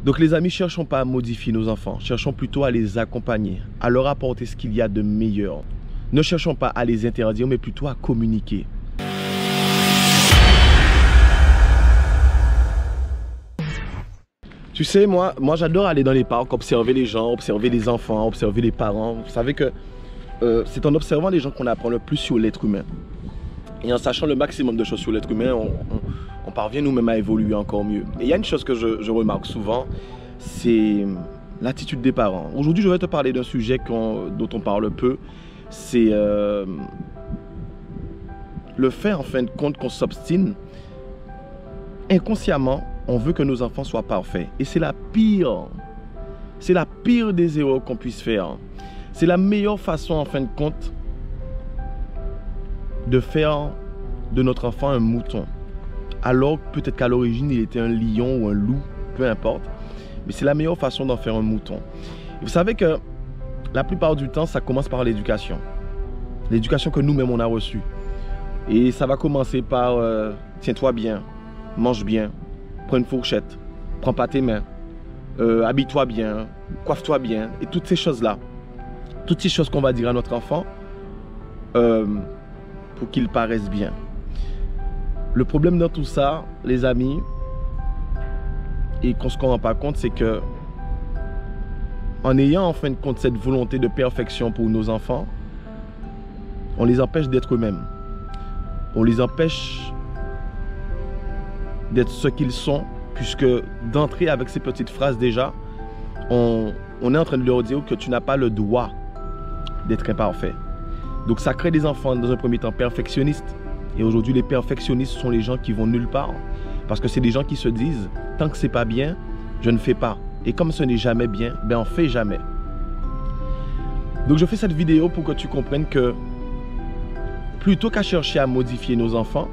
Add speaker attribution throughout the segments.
Speaker 1: Donc les amis, cherchons pas à modifier nos enfants, cherchons plutôt à les accompagner, à leur apporter ce qu'il y a de meilleur. Ne cherchons pas à les interdire, mais plutôt à communiquer. Tu sais, moi j'adore aller dans les parcs, observer les gens, observer les enfants, observer les parents. Vous savez que c'est en observant les gens qu'on apprend le plus sur l'être humain. Et en sachant le maximum de choses sur l'être humain, on parvient nous-mêmes à évoluer encore mieux. Et il y a une chose que je remarque souvent, c'est l'attitude des parents. Aujourd'hui, je vais te parler d'un sujet dont on parle peu. C'est le fait, en fin de compte, qu'on s'obstine. Inconsciemment, on veut que nos enfants soient parfaits. Et c'est la pire des erreurs qu'on puisse faire. C'est la meilleure façon, en fin de compte, de faire de notre enfant un mouton. Alors peut-être qu'à l'origine, il était un lion ou un loup, peu importe. Mais c'est la meilleure façon d'en faire un mouton. Et vous savez que la plupart du temps, ça commence par l'éducation. L'éducation que nous-mêmes, on a reçue. Et ça va commencer par tiens-toi bien, mange bien, prends une fourchette, prends pas tes mains, habille-toi bien, coiffe-toi bien. Et toutes ces choses-là. Toutes ces choses qu'on va dire à notre enfant pour qu'il paraisse bien. Le problème dans tout ça, les amis, et qu'on ne se rend pas compte, c'est que en ayant en fin de compte cette volonté de perfection pour nos enfants, on les empêche d'être eux-mêmes. On les empêche d'être ce qu'ils sont, puisque d'entrer avec ces petites phrases déjà, on est en train de leur dire que tu n'as pas le droit d'être imparfait. Donc ça crée des enfants dans un premier temps perfectionnistes. Et aujourd'hui, les perfectionnistes sont les gens qui vont nulle part. Parce que c'est des gens qui se disent, tant que c'est pas bien, je ne fais pas. Et comme ce n'est jamais bien, ben on fait jamais. Donc je fais cette vidéo pour que tu comprennes que plutôt qu'à chercher à modifier nos enfants,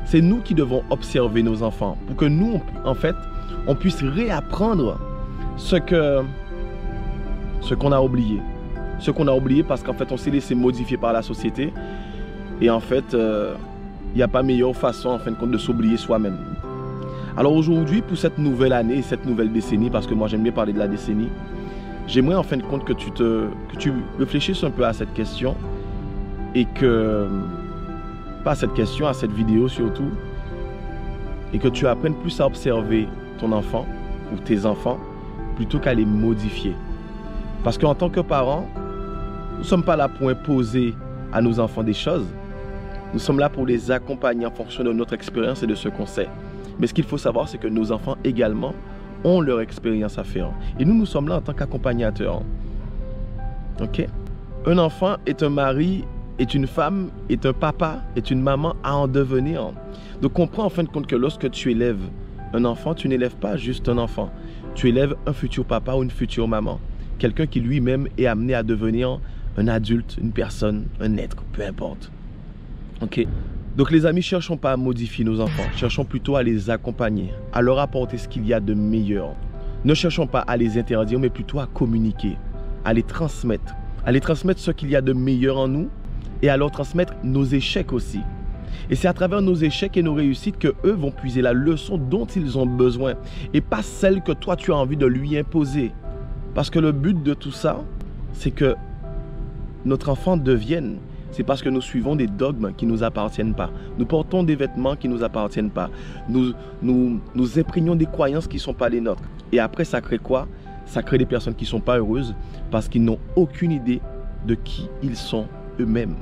Speaker 1: c'est nous qui devons observer nos enfants. Pour que nous, en fait, on puisse réapprendre ce qu'on a oublié. Ce qu'on a oublié parce qu'en fait, on s'est laissé modifier par la société. Et en fait, il n'y a pas meilleure façon, en fin de compte, de s'oublier soi-même. Alors aujourd'hui, pour cette nouvelle année et cette nouvelle décennie, parce que moi j'aime bien parler de la décennie, j'aimerais en fin de compte que tu réfléchisses un peu à cette question et que, pas à cette question, à cette vidéo surtout, et que tu apprennes plus à observer ton enfant ou tes enfants plutôt qu'à les modifier. Parce qu'en tant que parents, nous ne sommes pas là pour imposer à nos enfants des choses. Nous sommes là pour les accompagner en fonction de notre expérience et de ce qu'on sait. Mais ce qu'il faut savoir, c'est que nos enfants également ont leur expérience à faire. Et nous sommes là en tant qu'accompagnateurs. Ok? Un enfant est un mari, est une femme, est un papa, est une maman à en devenir. Donc comprends en fin de compte que lorsque tu élèves un enfant, tu n'élèves pas juste un enfant. Tu élèves un futur papa ou une future maman. Quelqu'un qui lui-même est amené à devenir un adulte, une personne, un être, peu importe. Ok? Donc les amis, cherchons pas à modifier nos enfants, cherchons plutôt à les accompagner, à leur apporter ce qu'il y a de meilleur. Ne cherchons pas à les interdire, mais plutôt à communiquer, à les transmettre ce qu'il y a de meilleur en nous et à leur transmettre nos échecs aussi. Et c'est à travers nos échecs et nos réussites que eux vont puiser la leçon dont ils ont besoin et pas celle que toi tu as envie de lui imposer. Parce que le but de tout ça, c'est que notre enfant devienne. C'est parce que nous suivons des dogmes qui ne nous appartiennent pas. Nous portons des vêtements qui ne nous appartiennent pas. Nous imprégnons des croyances qui ne sont pas les nôtres. Et après, ça crée quoi? Ça crée des personnes qui ne sont pas heureuses parce qu'ils n'ont aucune idée de qui ils sont eux-mêmes.